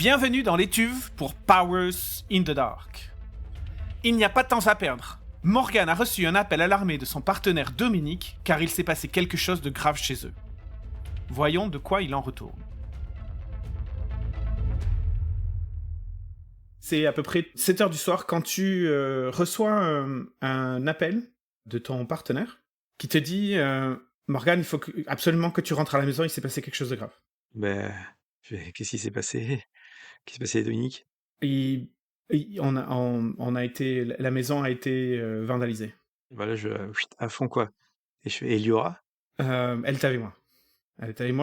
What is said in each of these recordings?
Bienvenue dans l'étuve pour Powers in the Dark. Il n'y a pas de temps à perdre. Morgan a reçu un appel alarmé de son partenaire Dominique car il s'est passé quelque chose de grave chez eux. Voyons de quoi il en retourne. C'est à peu près 7h du soir quand tu reçois un appel de ton partenaire qui te dit Morgan, il faut absolument que tu rentres à la maison, il s'est passé quelque chose de grave. Qu'est-ce qui s'est passé? Qu'est-ce qui s'est passé, Dominique? La maison a été vandalisée. Voilà, à fond, quoi. Et Liora? Elle était avec moi.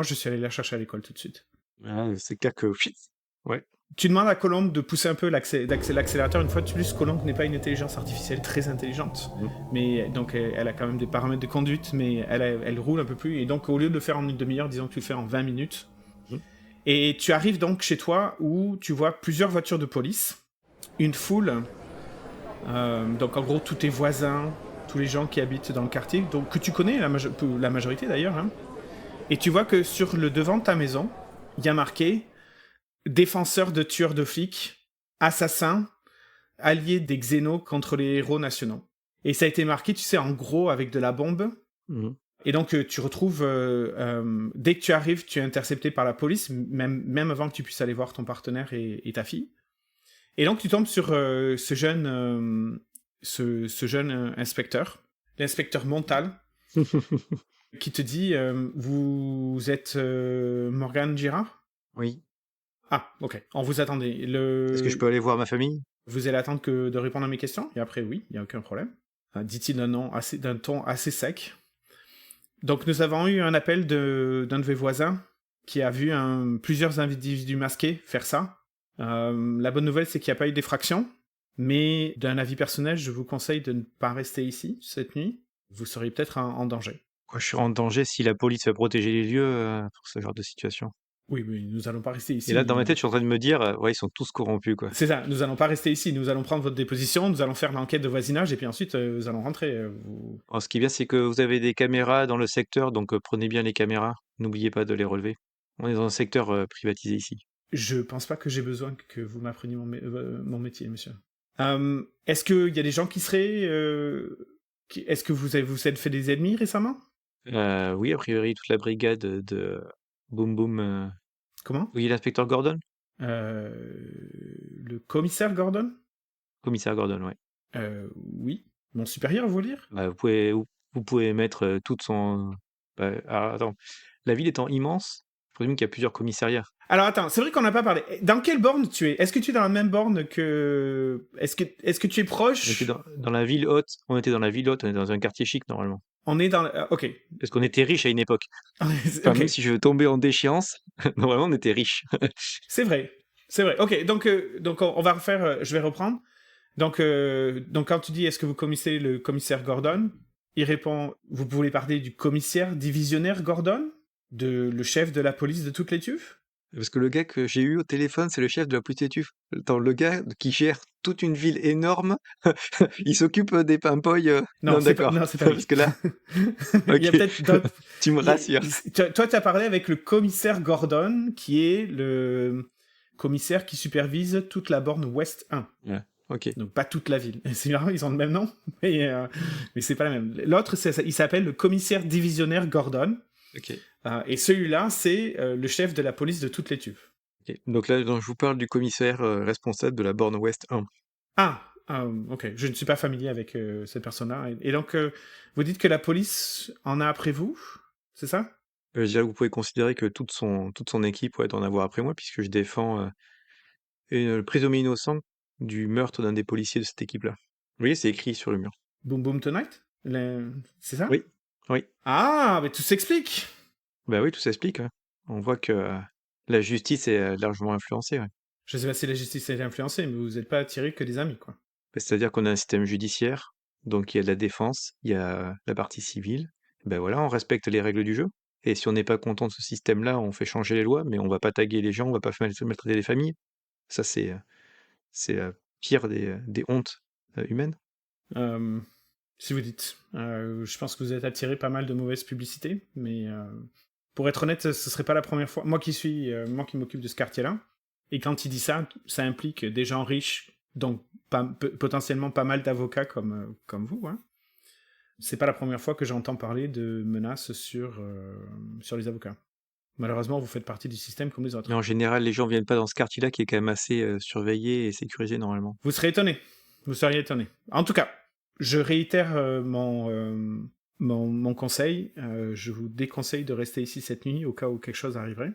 Je suis allé la chercher à l'école tout de suite. Ah, c'est clair que... Ouais. Tu demandes à Colombe de pousser un peu l'accélérateur. Une fois de plus, Colombe n'est pas une intelligence artificielle très intelligente. Mais donc, elle a quand même des paramètres de conduite, mais elle roule un peu plus. Et donc, au lieu de le faire en une demi-heure, disons que tu le fais en 20 minutes. Et tu arrives donc chez toi où tu vois plusieurs voitures de police, une foule. Donc, en gros, tous tes voisins, tous les gens qui habitent dans le quartier, donc, que tu connais, la majorité d'ailleurs. Hein. Et tu vois que sur le devant de ta maison, il y a marqué défenseurs de tueurs de flics, assassins, alliés des xénos contre les héros nationaux. Et ça a été marqué, tu sais, en gros, avec de la bombe. Et donc, tu retrouves... dès que tu arrives, tu es intercepté par la police, même avant que tu puisses aller voir ton partenaire et ta fille. Et donc, tu tombes sur ce jeune inspecteur, l'inspecteur Montal, qui te dit vous êtes Morgan Girard ? Oui. Ah, ok. On vous attendait. Est-ce que je peux aller voir ma famille? Vous allez attendre de répondre à mes questions, et après, oui, il n'y a aucun problème. Dit-il d'un ton assez sec. Donc, nous avons eu un appel d'un de vos voisins qui a vu plusieurs individus masqués faire ça. La bonne nouvelle, c'est qu'il n'y a pas eu d'effraction, mais d'un avis personnel, je vous conseille de ne pas rester ici cette nuit. Vous seriez peut-être en danger. Quoi, je suis en danger si la police va protéger les lieux pour ce genre de situation. Oui, nous n'allons pas rester ici. Et là, dans ma tête, je suis en train de me dire, ouais, ils sont tous corrompus, quoi. C'est ça, nous n'allons pas rester ici, nous allons prendre votre déposition, nous allons faire l'enquête de voisinage, et puis ensuite, nous allons rentrer. Alors, ce qui est bien, c'est que vous avez des caméras dans le secteur, donc prenez bien les caméras. N'oubliez pas de les relever. On est dans un secteur privatisé ici. Je pense pas que j'ai besoin que vous m'appreniez mon métier, monsieur. Est-ce qu'il y a des gens qui seraient... Est-ce que vous êtes fait des ennemis récemment ? Oui, a priori, toute la brigade de Boom Boom... Comment ? Oui, l'inspecteur Gordon? Le commissaire Gordon ? Commissaire Gordon, ouais. Oui. Mon supérieur, vous voulez dire ? Bah, vous pouvez mettre toute son... alors, attends, la ville étant immense, je présume qu'il y a plusieurs commissariats. Alors attends, c'est vrai qu'on n'a pas parlé. Dans quelle borne tu es ? Est-ce que tu es dans la même borne que... Est-ce que tu es proche ? On était dans la ville haute, on était dans un quartier chic normalement. On est dans... ok. Parce qu'on était riche à une époque. Enfin, Ok. même si je veux tomber en déchéance, normalement on était riche. C'est vrai. Ok, donc on va refaire... je vais reprendre. Donc quand tu dis est-ce que vous connaissez le commissaire Gordon, il répond vous voulez parler du commissaire divisionnaire Gordon, le chef de la police de toute l'étuve ? Parce que le gars que j'ai eu au téléphone, c'est le chef de la police d'étuve. Attends, le gars qui gère toute une ville énorme, il s'occupe des pimpoils. Non, d'accord. Non, c'est pas lui. Parce que là, il y a ok. peut-être d'autres... Tu me rassures. Toi, tu as parlé avec le commissaire Gordon, qui est le commissaire qui supervise toute la borne Ouest 1. Ouais, ok. Donc pas toute la ville. C'est marrant, ils ont le même nom, mais c'est pas la même. L'autre, il s'appelle le commissaire divisionnaire Gordon. Ok. Et celui-là, c'est le chef de la police de toute l'étuve. Ok. Donc là, je vous parle du commissaire responsable de la borne Ouest 1. Ok. Je ne suis pas familier avec cette personne-là. Et donc, vous dites que la police en a après vous, c'est ça ? Je dirais que vous pouvez considérer que toute son équipe pourrait en avoir après moi, puisque je défends le présumé innocent du meurtre d'un des policiers de cette équipe-là. Vous voyez, c'est écrit sur le mur. Boom Boom Tonight ? C'est ça ? Oui. Ah, mais tout s'explique ! Bah oui, tout s'explique. Ouais. On voit que la justice est largement influencée. Ouais. Je sais pas si la justice a été influencée, mais vous n'êtes pas attirés que des amis, quoi. C'est-à-dire qu'on a un système judiciaire, donc il y a de la défense, il y a la partie civile. Ben voilà, on respecte les règles du jeu. Et si on n'est pas content de ce système-là, on fait changer les lois, mais on va pas taguer les gens, on va pas maltraiter les familles. Ça, c'est la pire des hontes humaines. Si vous dites. Je pense que vous êtes attiré pas mal de mauvaise publicité, mais pour être honnête, ce serait pas la première fois. Moi qui m'occupe de ce quartier-là, Et quand il dit ça, ça implique des gens riches, donc potentiellement pas mal d'avocats comme vous. Hein. C'est pas la première fois que j'entends parler de menaces sur les avocats. Malheureusement, vous faites partie du système comme les autres. Et en général, les gens viennent pas dans ce quartier-là qui est quand même assez surveillé et sécurisé normalement. Vous serez étonné. Vous seriez étonné. En tout cas, je réitère mon conseil. Je vous déconseille de rester ici cette nuit au cas où quelque chose arriverait.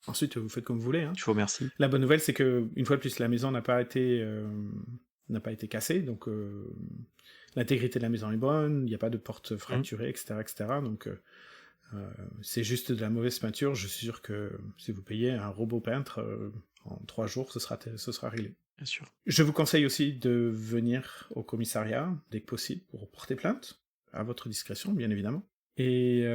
Ensuite, vous faites comme vous voulez. Hein. Je vous remercie. La bonne nouvelle, c'est que une fois de plus, la maison n'a pas été cassée, donc l'intégrité de la maison est bonne. Il n'y a pas de porte fracturée, etc., etc. Donc c'est juste de la mauvaise peinture. Je suis sûr que si vous payez un robot peintre, en 3 jours, ce sera réglé. Bien sûr. Je vous conseille aussi de venir au commissariat dès que possible pour porter plainte, à votre discrétion, bien évidemment. Et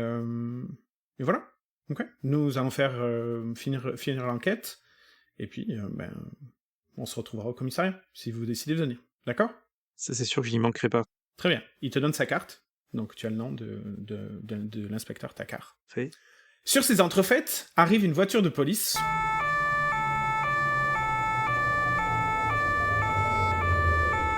voilà. Okay. Nous allons finir l'enquête, et puis on se retrouvera au commissariat, si vous décidez de venir. D'accord ? Ça, c'est sûr que je n'y manquerai pas. Très bien. Il te donne sa carte, donc tu as le nom de l'inspecteur Takar. Fait. Sur ces entrefaites, arrive une voiture de police.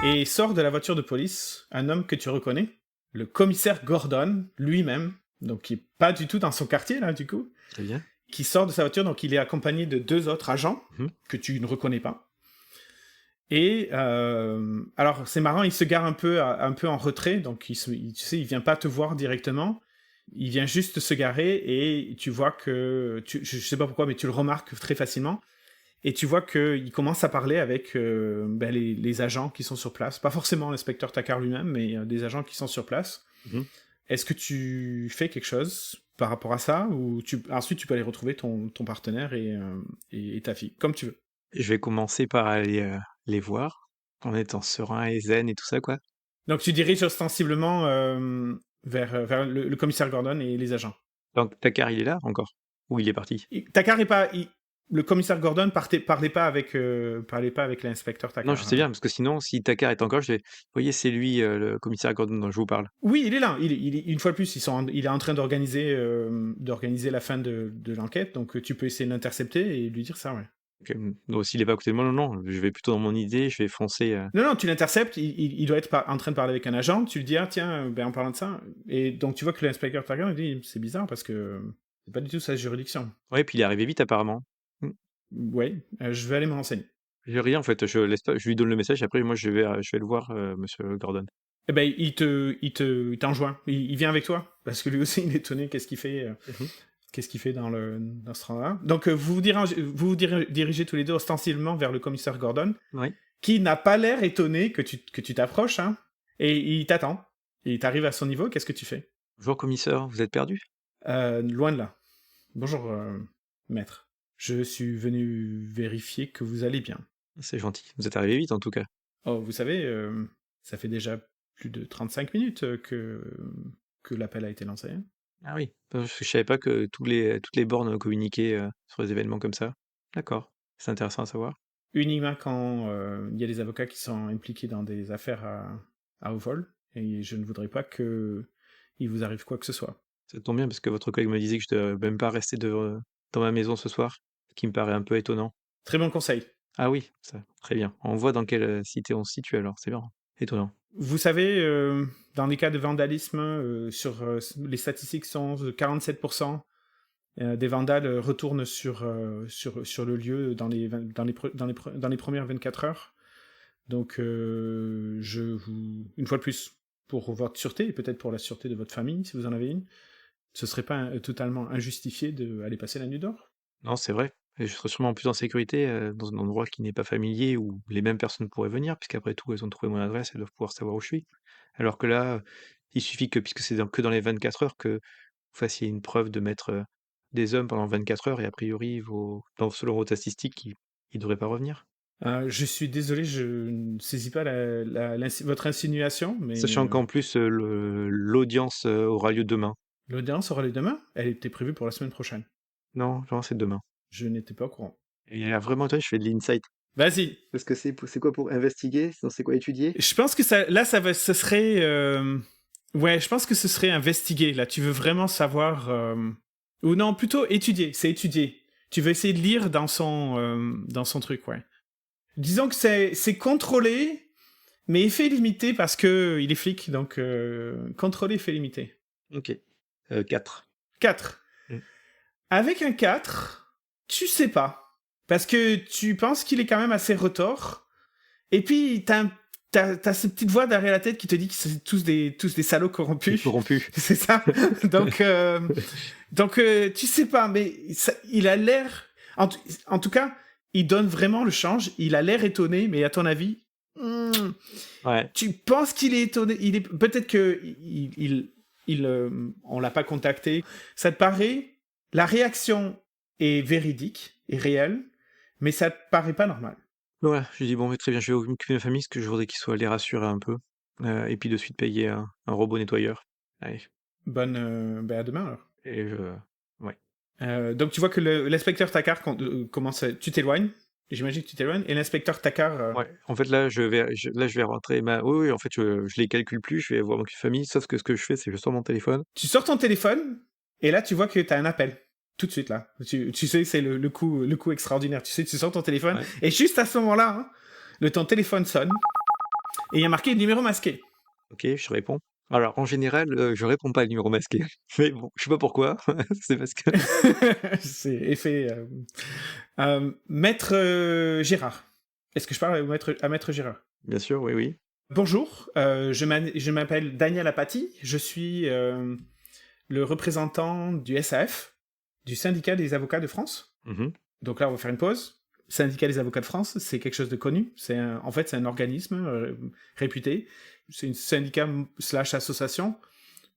Et sort de la voiture de police un homme que tu reconnais, le commissaire Gordon, lui-même, donc qui est pas du tout dans son quartier, là, du coup. Très bien. Qui sort de sa voiture, donc il est accompagné de 2 autres agents que tu ne reconnais pas. Et alors, c'est marrant, il se gare un peu en retrait, donc il vient pas te voir directement. Il vient juste se garer et tu vois que... je sais pas pourquoi, mais tu le remarques très facilement. Et tu vois qu'il commence à parler avec les agents qui sont sur place. Pas forcément l'inspecteur Takar lui-même, mais des agents qui sont sur place. Est-ce que tu fais quelque chose par rapport à ça, ou ensuite tu peux aller retrouver ton partenaire et ta fille, comme tu veux. Je vais commencer par aller les voir, en étant serein et zen et tout ça, quoi. Donc tu diriges ostensiblement vers le commissaire Gordon et les agents. Donc Takar, il est là encore? Ou il est parti? Takar est pas... Le commissaire Gordon parlait pas avec l'inspecteur Takar. Non, je sais bien, parce que sinon, si Takar est encore, je vais... Vous voyez, c'est lui, le commissaire Gordon dont je vous parle. Oui, il est là. Une fois de plus, il est en train d'organiser la fin de l'enquête, donc tu peux essayer de l'intercepter et lui dire ça, ouais. Okay. Donc s'il est pas à côté de moi, non, je vais plutôt dans mon idée, je vais foncer... Non, tu l'interceptes, il doit être en train de parler avec un agent, tu lui dis, ah tiens, en parlant de ça, et donc tu vois que l'inspecteur Takar, il dit, c'est bizarre parce que c'est pas du tout sa juridiction. Ouais, puis il est arrivé vite apparemment. Ouais, je vais aller me renseigner. J'ai rien en fait, je lui donne le message, et après moi je vais le voir, monsieur Gordon. Eh ben, il t'enjoint, il vient avec toi, parce que lui aussi il est étonné, qu'est-ce qu'il fait dans ce train-là. Donc vous vous dirigez tous les deux ostensiblement vers le commissaire Gordon, Oui. Qui n'a pas l'air étonné que tu t'approches, hein, et il t'attend. Il t'arrive à son niveau, qu'est-ce que tu fais? Bonjour commissaire, vous êtes perdu? Loin de là. Bonjour, maître. Je suis venu vérifier que vous allez bien. C'est gentil, vous êtes arrivé vite en tout cas. Oh, vous savez, ça fait déjà plus de 35 minutes que l'appel a été lancé. Hein. Ah oui, parce que je savais pas que toutes les bornes communiquaient sur les événements comme ça. D'accord, c'est intéressant à savoir. Uniquement quand il y a des avocats qui sont impliqués dans des affaires à haut vol, et je ne voudrais pas qu'il vous arrive quoi que ce soit. Ça tombe bien parce que votre collègue me disait que je ne devais même pas rester dans ma maison ce soir, ce qui me paraît un peu étonnant. Très bon conseil. Ah oui, ça, très bien. On voit dans quelle cité on se situe alors, c'est bien. Étonnant. Vous savez, dans les cas de vandalisme, les statistiques sont 47% des vandales retournent sur le lieu dans les premières 24 heures. Donc, une fois de plus, pour votre sûreté, et peut-être pour la sûreté de votre famille, si vous en avez une, ce serait pas totalement injustifié d'aller passer la nuit dehors? Non, c'est vrai. Et je serais sûrement plus en sécurité dans un endroit qui n'est pas familier où les mêmes personnes pourraient venir, puisqu'après tout, elles ont trouvé mon adresse, elles doivent pouvoir savoir où je suis. Alors que là, il suffit que, puisque c'est que dans les 24 heures, que vous fassiez une preuve de mettre des hommes pendant 24 heures, et a priori, selon vos statistiques, ils ne devraient pas revenir. Je suis désolé, je ne saisis pas votre insinuation, mais... Sachant qu'en plus, l'audience aura lieu demain. L'audience aura lieu demain? Elle était prévue pour la semaine prochaine. Non, c'est demain. Je n'étais pas au courant. Et là, vraiment, toi, je fais de l'insight. Vas-y. Parce que c'est quoi pour investiguer? Sinon, c'est quoi étudier? Je pense que ce serait... Ouais, je pense que ce serait investiguer, là. Tu veux vraiment savoir... Ou non, plutôt étudier. C'est étudier. Tu veux essayer de lire dans son truc, ouais. Disons que c'est contrôlé, mais effet limité parce que il est flic, donc contrôlé, effet limité. Ok. 4. 4. Mm. Avec un 4, tu sais pas. Parce que tu penses qu'il est quand même assez retors. Et puis, t'as cette petite voix derrière la tête qui te dit que c'est tous des salauds corrompus. Corrompu. C'est ça. Donc, tu sais pas, mais il a l'air... En tout cas, il donne vraiment le change. Il a l'air étonné, mais à ton avis... Ouais. Tu penses qu'il est étonné. Peut-être que on l'a pas contacté. Ça te paraît... La réaction est véridique, est réelle, mais ça te paraît pas normal. Ouais, je dis bon, mais très bien, je vais m'occuper de ma famille, parce que je voudrais qu'ils soient les rassurer un peu. Et puis de suite payer un robot nettoyeur. Allez. Ben à demain alors. Et ouais. Donc tu vois que l'inspecteur Takar commence. Tu t'éloignes. J'imagine que tu t'éloignes. Et l'inspecteur Takar. Ouais. En fait, là, je vais rentrer Oui, en fait, je les calcule plus, je vais voir ma famille, sauf que ce que je fais, c'est que je sors mon téléphone. Tu sors ton téléphone, et là tu vois que t'as un appel. Tout de suite là. Tu sais, c'est le coup extraordinaire. Tu sais, tu sors ton téléphone, Ouais. et juste à ce moment-là, ton téléphone sonne, et il y a marqué numéro masqué. Ok, je réponds. Alors, en général, je réponds pas au numéro masqué. Mais bon, je sais pas pourquoi. C'est parce que... C'est effet. Maître Gérard. Est-ce que je parle à Maître Gérard? Bien sûr, oui, oui. Bonjour, je m'appelle Daniel Apathy. Je suis le représentant du SAF, du syndicat des avocats de France. Mhm. Donc là, on va faire une pause. Syndicat des avocats de France, c'est quelque chose de connu. En fait, c'est un organisme réputé. C'est une syndicat / association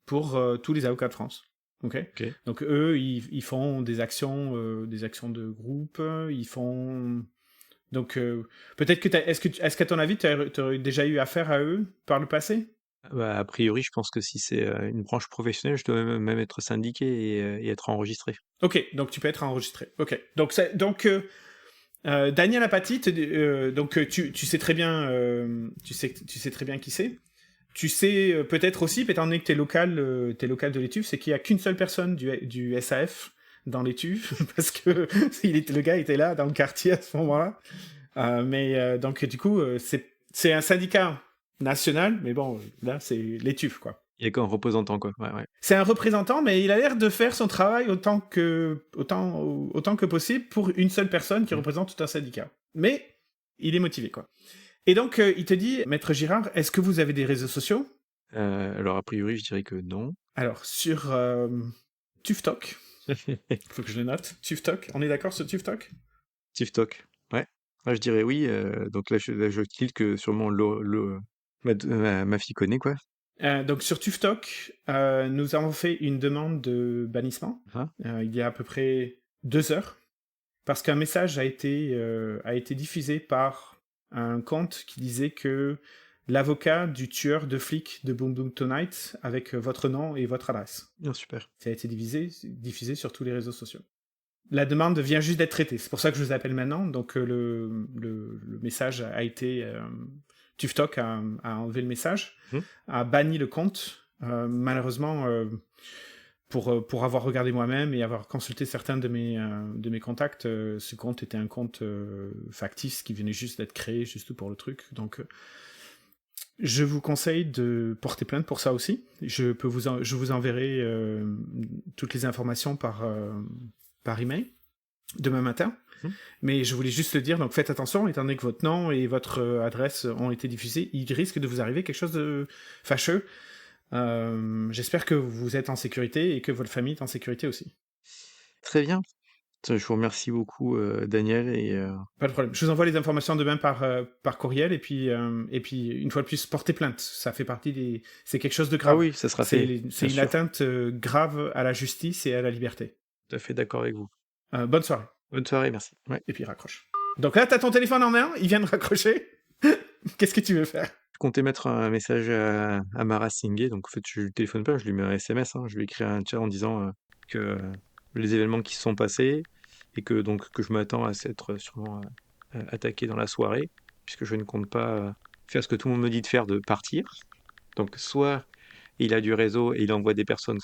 pour tous les avocats de France. Okay. Ok. Donc eux, ils font des actions de groupe. Ils font... Donc peut-être que est-ce qu'à ton avis, tu aurais déjà eu affaire à eux par le passé? Bah, a priori, je pense que si c'est une branche professionnelle, je dois même être syndiqué et être enregistré. Ok, donc tu peux être enregistré. Ok, donc Daniel Apathy, tu sais très bien, tu sais très bien qui c'est. Tu sais peut-être aussi, étant donné que t'es local de l'Étuve, c'est qu'il y a qu'une seule personne du SAF dans l'Étuve parce que le gars était là dans le quartier à ce moment-là. Donc du coup, c'est un syndicat national, mais bon, là c'est l'Étuve quoi. Il y a qu'un représentant, quoi. Ouais, ouais. C'est un représentant, mais il a l'air de faire son travail autant que possible pour une seule personne qui représente tout un syndicat. Mais il est motivé, quoi. Et donc, il te dit, Maître Girard, est-ce que vous avez des réseaux sociaux? Alors, a priori, je dirais que non. Alors, sur TufTok, faut que je le note, TufTok, on est d'accord sur TufTok? TikTok, ouais. Je dirais oui. Donc là, je clique sûrement ma fille connaît, quoi. Donc sur TufTok, nous avons fait une demande de bannissement Hein. il y a à peu près 2 heures, parce qu'un message a été diffusé par un compte qui disait que l'avocat du tueur de flics de Boom Boom Tonight, avec votre nom et votre adresse. Ah, super. Ça a été diffusé sur tous les réseaux sociaux. La demande vient juste d'être traitée, c'est pour ça que je vous appelle maintenant. Donc le message a été... TufTok a enlevé le message, a banni le compte. Malheureusement, pour avoir regardé moi-même et avoir consulté certains de mes contacts, ce compte était un compte factice qui venait juste d'être créé, juste pour le truc. Donc, je vous conseille de porter plainte pour ça aussi. Je vous enverrai toutes les informations par email demain matin. Mais je voulais juste le dire, donc faites attention, étant donné que votre nom et votre adresse ont été diffusés, il risque de vous arriver quelque chose de fâcheux. J'espère que vous êtes en sécurité et que votre famille est en sécurité aussi. Très bien. Je vous remercie beaucoup, Daniel. Pas de problème. Je vous envoie les informations demain par courriel et puis une fois de plus, portez plainte. Ça fait partie c'est quelque chose de grave. Ah oui, ça sera fait. C'est une atteinte grave à la justice et à la liberté. Tout à fait d'accord avec vous. Bonne soirée. Bonne soirée, merci. Ouais. Et puis raccroche. Donc là, t'as ton téléphone en main, il vient de raccrocher. Qu'est-ce que tu veux faire? Je comptais mettre un message à Mara Singé, donc en fait, je lui téléphone pas, je lui mets un SMS. Je lui écris un chat en disant que les événements qui se sont passés et que je m'attends à s'être sûrement attaqué dans la soirée, puisque je ne compte pas faire ce que tout le monde me dit de faire, de partir. Donc soit il a du réseau et il envoie des personnes,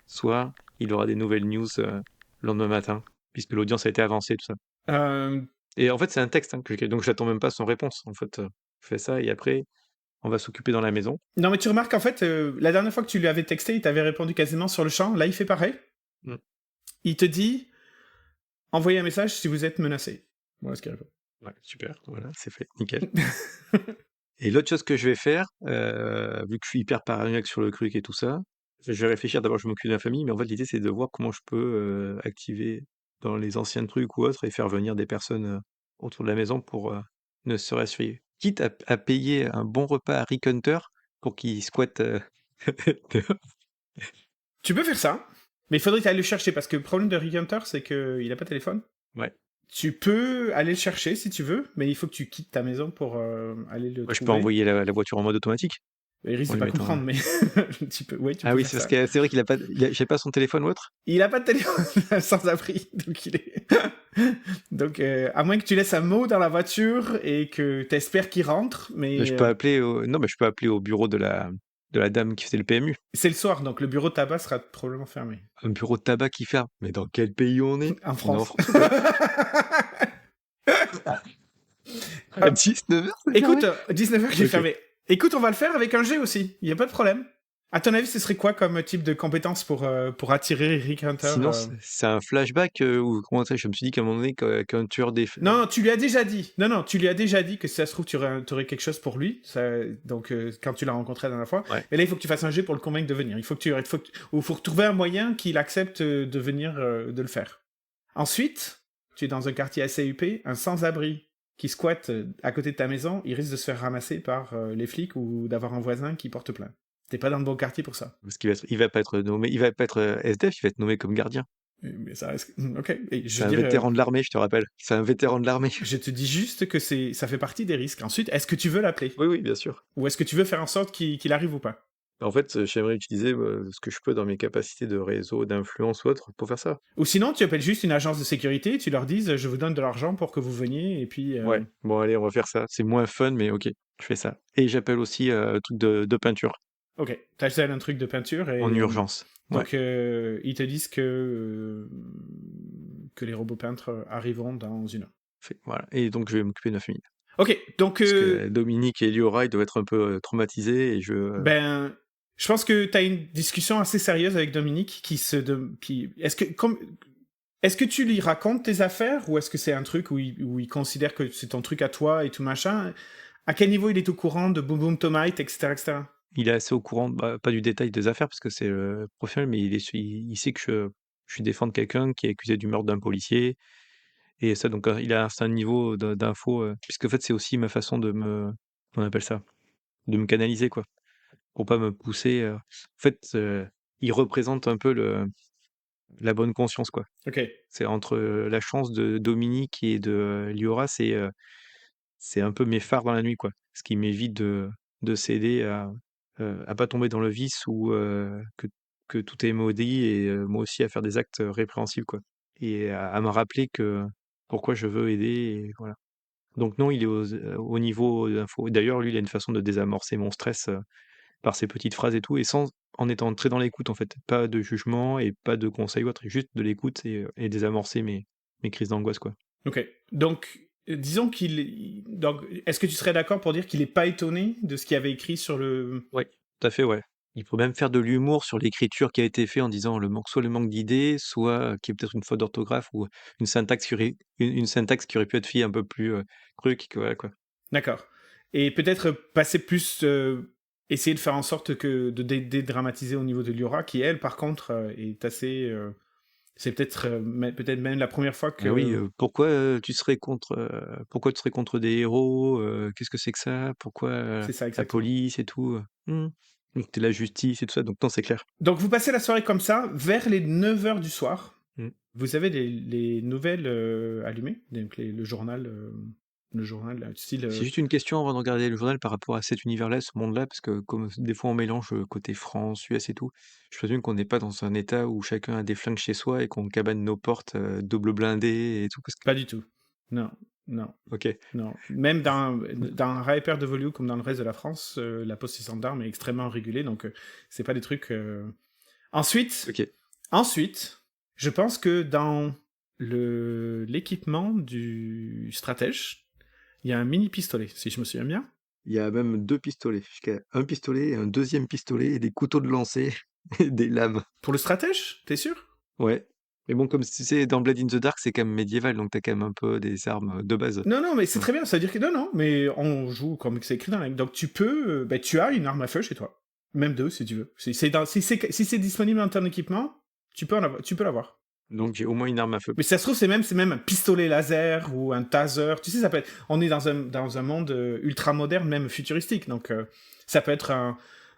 soit il aura des nouvelles news le lendemain matin. puisque l'audience a été avancée, tout ça. Euh, Et en fait, c'est un texte hein, que j'écris, donc j'attends même pas son réponse. En fait, je fais ça et après, on va s'occuper dans la maison. Non, mais tu remarques en fait, la dernière fois que tu lui avais texté, il t'avait répondu quasiment sur le champ. Là, il fait pareil. Mm. Il te dit envoyez un message si vous êtes menacé. Voilà ce qu'il répond. Ouais, super, voilà, c'est fait, nickel. Et l'autre chose que je vais faire, vu que je suis hyper paranoïaque sur le truc et tout ça, je vais réfléchir. D'abord, je m'occupe de la famille, mais en fait, l'idée, c'est de voir comment je peux activer dans les anciens trucs ou autres et faire venir des personnes autour de la maison pour ne serait-ce quitte à payer un bon repas à Rick Hunter pour qu'il squatte. Tu peux faire ça, mais il faudrait que tu ailles le chercher parce que le problème de Rick Hunter, c'est qu'il a pas de téléphone. Ouais. Tu peux aller le chercher si tu veux, mais il faut que tu quittes ta maison pour aller le Ouais, je peux trouver. envoyer la voiture en mode automatique. Il risque en de lui pas mettant comprendre, mais tu peux, ouais, tu Ah peux oui, faire c'est parce ça. que c'est vrai qu'il a pas, j'ai pas son téléphone ou autre. Il a pas de téléphone sans abri, donc il est. Donc, à moins que tu laisses un mot dans la voiture et que t'espères qu'il rentre, Mais mais je peux appeler non, mais je peux appeler au bureau de la dame qui faisait le PMU. c'est le soir, donc le bureau de tabac sera probablement fermé. Un bureau de tabac qui ferme. Mais dans quel pays on est? En On est en France. France ou quoi? À 19h, c'est fermé? Écoute, 19h qui est Ok. fermé. Écoute, on va le faire avec un G aussi, il y a pas de problème. À ton avis, ce serait quoi comme type de compétence pour attirer Rick Hunter Sinon, c'est un flashback ou comment ça? Je me suis dit qu'à un moment donné, qu'un tueur des. Non, tu lui as déjà dit. Non, tu lui as déjà dit que si ça se trouve, tu aurais quelque chose pour lui. Donc, quand tu l'as rencontré la dernière fois. Ouais. Mais là, il faut que tu fasses un jet pour le convaincre de venir. Il faut trouver un moyen qu'il accepte de venir de le faire. Ensuite, tu es dans un quartier assez huppé, un sans-abri qui squatte à côté de ta maison, il risque de se faire ramasser par les flics ou d'avoir un voisin qui porte plainte. T'es pas dans le bon quartier pour ça. Parce il va pas être nommé, il va pas être SDF, il va être nommé comme gardien. Mais ça reste... Ok. Et C'est un vétéran de l'armée, je te rappelle. C'est un vétéran de l'armée. je te dis juste que ça fait partie des risques. Ensuite, est-ce que tu veux l'appeler? Oui, oui, bien sûr. Ou est-ce que tu veux faire en sorte qu'il arrive ou pas? En fait, j'aimerais utiliser ce que je peux dans mes capacités de réseau, d'influence ou autre pour faire ça. Ou sinon, tu appelles juste une agence de sécurité, tu leur dis je vous donne de l'argent pour que vous veniez, et puis... Ouais, bon, allez, on va faire ça. C'est moins fun, mais ok, je fais ça. Et j'appelle aussi le truc de peinture Ok, t'achètes un truc de peinture et... en urgence. Ouais. Donc, ils te disent que les robots peintres arriveront dans une heure. Voilà. Et donc, je vais m'occuper de ma famille. Ok, donc... Parce que Dominique et Liora, ils doivent être un peu traumatisés et Ben, je pense que t'as une discussion assez sérieuse avec Dominique Est-ce que tu lui racontes tes affaires ou est-ce que c'est un truc où il considère que c'est ton truc à toi et tout machin? À quel niveau il est au courant de Boom Boom Tomite, etc., etc.? il est assez au courant, pas du détail des affaires parce que c'est professionnel, mais il sait que je suis défendre quelqu'un qui est accusé du meurtre d'un policier. Et ça, donc, il a un certain niveau d'infos, puisque en fait, c'est aussi ma façon on appelle ça, de me canaliser, quoi, pour pas me pousser. En fait, il représente un peu la bonne conscience, quoi. Ok, C'est entre la chance de Dominique et de Liora, c'est un peu mes phares dans la nuit, quoi. Ce qui m'évite de céder à pas tomber dans le vice ou que tout est maudit et moi aussi à faire des actes répréhensibles, quoi. Et à me rappeler que pourquoi je veux aider et voilà. Donc non, il est au niveau d'info. D'ailleurs, lui, il a une façon de désamorcer mon stress par ses petites phrases et tout, et en étant très dans l'écoute, en fait. Pas de jugement et pas de conseil ou autre, juste de l'écoute et désamorcer mes crises d'angoisse, quoi. ok. Donc, disons donc, est-ce que tu serais d'accord pour dire qu'il est pas étonné de ce qu'il avait écrit sur le... Ouais, tout à fait, ouais. Il faut même faire de l'humour sur l'écriture qui a été faite en disant soit le manque d'idées, soit qu'il y ait peut-être une faute d'orthographe ou une syntaxe qui aurait pu être faite un peu plus crue, voilà, quoi. D'accord. Et peut-être passer plus... essayer de faire en sorte que de dédramatiser au niveau de Liora, qui, elle, par contre, est assez... c'est peut-être même la première fois que... Ah oui, pourquoi tu serais contre des héros? Qu'est-ce que c'est que ça? Pourquoi C'est ça, la exactement. police et tout? Donc t'es la justice et tout ça, donc non, c'est clair. Donc vous passez la soirée comme ça, vers les 9h du soir. Mmh. Vous avez les nouvelles allumées, donc le journal, style... C'est juste une question avant de regarder le journal par rapport à cet univers-là, ce monde-là, parce que comme des fois on mélange côté France, US et tout, je présume qu'on n'est pas dans un état où chacun a des flingues chez soi et qu'on cabane nos portes double blindées et tout. Pas du tout. Non, non, Ok, non. Même dans un Hyper de Volue, comme dans le reste de la France, la possession d'armes est extrêmement régulée, donc c'est pas des trucs... Ensuite, ok. je pense que dans l'équipement du stratège, il y a un mini pistolet, si je me souviens bien. Il y a même 2 pistolets. Un pistolet et un deuxième pistolet et des couteaux de lancer et des lames. Pour le stratège, t'es sûr? Ouais. Mais bon, comme tu sais, dans Blade in the Dark, c'est quand même médiéval, donc t'as quand même un peu des armes de base. Non, non, mais c'est Ouais. très bien, ça veut dire que non, mais on joue comme c'est écrit dans la règle. Donc tu peux, tu as une arme à feu chez toi. Même deux, si tu veux. Si c'est disponible dans ton équipement, tu peux l'avoir. Donc j'ai au moins une arme à feu. Mais si ça se trouve, c'est même un pistolet laser ou un taser. Tu sais, ça peut être. On est dans un monde ultra moderne, même futuristique. Donc, ça peut être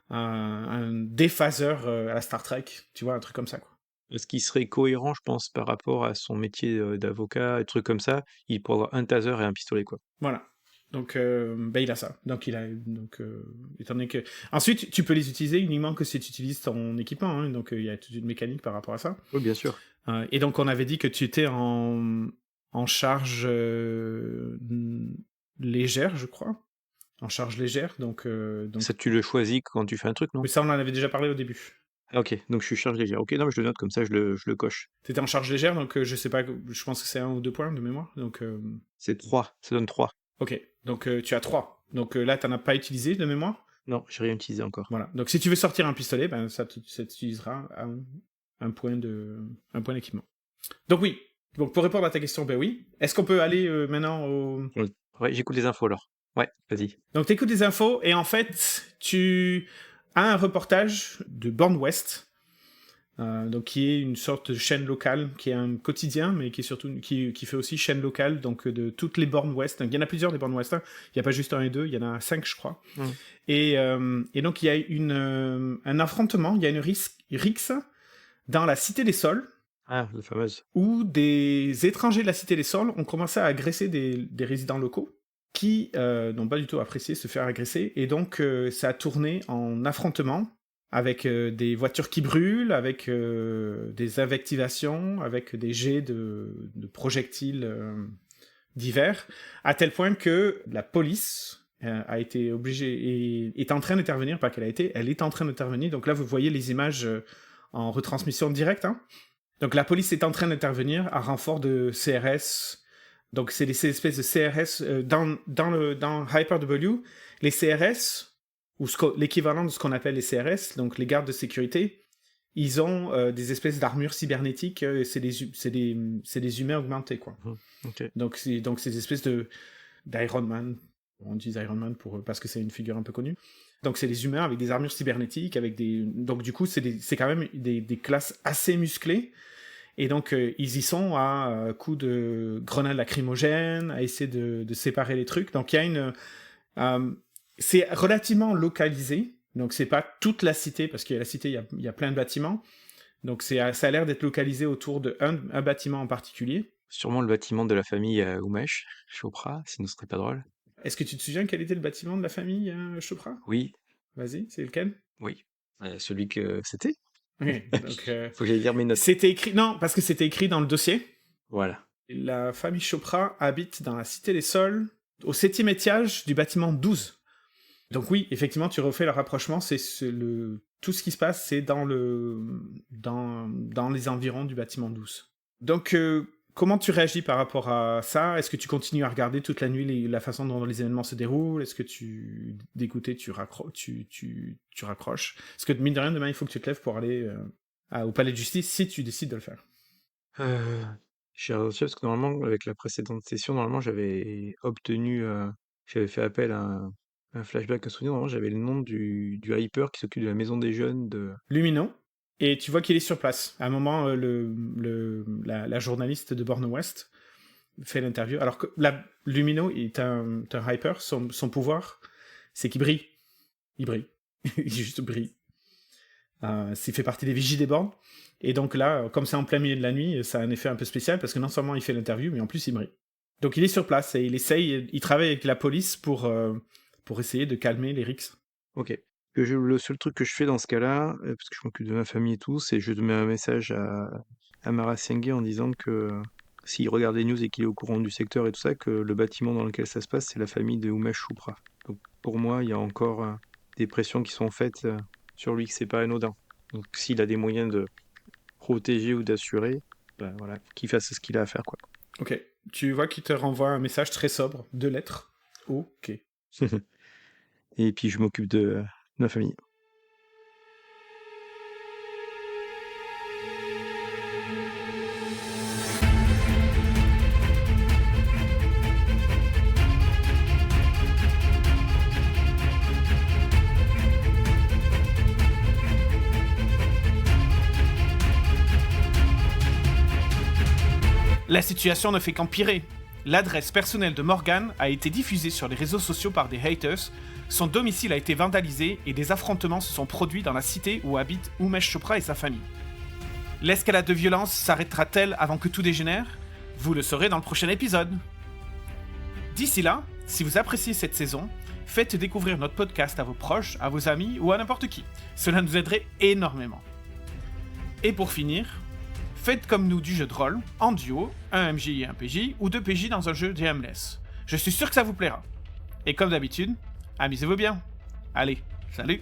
un déphaseur à la Star Trek. Tu vois, un truc comme ça, quoi. Ce qui serait cohérent, je pense, par rapport à son métier d'avocat, et trucs comme ça, il pourrait avoir un taser et un pistolet, quoi. Voilà. Donc, il a ça. Étant donné que. Ensuite, tu peux les utiliser uniquement que si tu utilises ton équipement. Hein. Donc, il y a toute une mécanique par rapport à ça. Oui, bien sûr. Et donc, on avait dit que tu étais en charge légère, je crois. En charge légère, donc... Ça, tu le choisis quand tu fais un truc, non? Mais ça, on en avait déjà parlé au début. Ah, ok, donc je suis charge légère. Ok, non, mais je le note comme ça, je le coche. T'étais en charge légère, donc je sais pas, je pense que c'est 1 ou 2 points de mémoire. Donc, C'est 3, ça donne 3. ok, donc tu as 3. Donc là, t'en as pas utilisé de mémoire. Non, j'ai rien utilisé encore. Voilà. Donc si tu veux sortir un pistolet, ben ça t'utilisera un point d'équipement. Donc oui. Donc pour répondre à ta question, ben oui. Est-ce qu'on peut aller maintenant au... Ouais, j'écoute les infos alors. Ouais, vas-y. Donc t'écoutes des infos et en fait, tu as un reportage de Born West. Donc qui est une sorte de chaîne locale, qui est un quotidien, mais qui est surtout qui fait aussi chaîne locale, donc de toutes les bornes ouest. Donc, il y en a plusieurs des bornes ouest. Hein. Il n'y a pas juste 1 et 2, il y en a 5, je crois. Mm. Et donc il y a un affrontement, il y a une rixe dans la Cité des Sols, Ah, la fameuse. où des étrangers de la Cité des Sols ont commencé à agresser des résidents locaux qui n'ont pas du tout apprécié se faire agresser. Et donc ça a tourné en affrontement avec des voitures qui brûlent, avec des invectivations, avec des jets de projectiles divers, à tel point que la police a été obligée et est en train d'intervenir, pas qu'elle a été, elle est en train d'intervenir. Donc là, vous voyez les images en retransmission directe. Hein. Donc la police est en train d'intervenir à renfort de CRS. Donc c'est ces espèces de CRS dans Hyper-W, les CRS ou l'équivalent de ce qu'on appelle les CRS, donc les gardes de sécurité, ils ont des espèces d'armures cybernétiques, c'est des humains augmentés, quoi. Okay. Donc c'est des espèces d'Iron Man, on utilise Iron Man parce que c'est une figure un peu connue. Donc c'est des humains avec des armures cybernétiques, donc du coup c'est quand même des classes assez musclées, et donc ils y sont à coups de grenades lacrymogènes, à essayer de séparer les trucs. Donc il y a c'est relativement localisé, donc c'est pas toute la cité, parce qu'il y a la cité, il y a plein de bâtiments, donc ça a l'air d'être localisé autour d'un bâtiment en particulier. Sûrement le bâtiment de la famille Umesh, Chopra, sinon ce serait pas drôle. Est-ce que tu te souviens quel était le bâtiment de la famille Chopra? Oui. Vas-y, c'est lequel? Oui. Celui que c'était. Oui, donc... Faut que j'aille lire mes notes. C'était écrit... Non, parce que c'était écrit dans le dossier. Voilà. La famille Chopra habite dans la Cité des Sols, au 7e étage du bâtiment 12. Donc oui, effectivement, tu refais le rapprochement, tout ce qui se passe, c'est dans les environs du bâtiment 12. Donc, comment tu réagis par rapport à ça? Est-ce que tu continues à regarder toute la nuit la façon dont les événements se déroulent? Est-ce que d'écouter, tu raccroches? Parce que mine de rien, demain, il faut que tu te lèves pour aller au palais de justice, si tu décides de le faire. J'ai réussi parce que normalement, avec la précédente session, normalement, j'avais fait appel à un flashback, un souvenir. Normalement, j'avais le nom du hyper qui s'occupe de la maison des jeunes de... Lumino. Et tu vois qu'il est sur place. À un moment, la journaliste de Born West fait l'interview. Alors que Lumino est un hyper, son pouvoir, c'est qu'il brille. Il brille. Il juste brille. Il fait partie des vigies des bornes. Et donc là, comme c'est en plein milieu de la nuit, ça a un effet un peu spécial parce que non seulement il fait l'interview, mais en plus il brille. Donc il est sur place et il travaille avec la police pour essayer de calmer les rixes. Ok. Le seul truc que je fais dans ce cas-là, parce que je m'occupe de ma famille et tout, c'est je mets un message à Mara Sengé en disant que s'il regarde les news et qu'il est au courant du secteur et tout ça, que le bâtiment dans lequel ça se passe, c'est la famille de Umesh Chopra. Donc pour moi, il y a encore des pressions qui sont faites sur lui, que c'est pas anodin. Donc s'il a des moyens de protéger ou d'assurer, bah, voilà, qu'il fasse ce qu'il a à faire, quoi. Ok. Tu vois qu'il te renvoie un message très sobre, 2 lettres. Ok. Et puis je m'occupe de ma famille. La situation ne fait qu'empirer. L'adresse personnelle de Morgan a été diffusée sur les réseaux sociaux par des haters, son domicile a été vandalisé et des affrontements se sont produits dans la cité où habitent Umesh Chopra et sa famille. L'escalade de violence s'arrêtera-t-elle avant que tout dégénère ? Vous le saurez dans le prochain épisode. D'ici là, si vous appréciez cette saison, faites découvrir notre podcast à vos proches, à vos amis ou à n'importe qui. Cela nous aiderait énormément. Et pour finir, faites comme nous du jeu de rôle, en duo, un MJ et un PJ, ou 2 PJ dans un jeu DMless. Je suis sûr que ça vous plaira. Et comme d'habitude, amusez-vous bien. Allez, salut!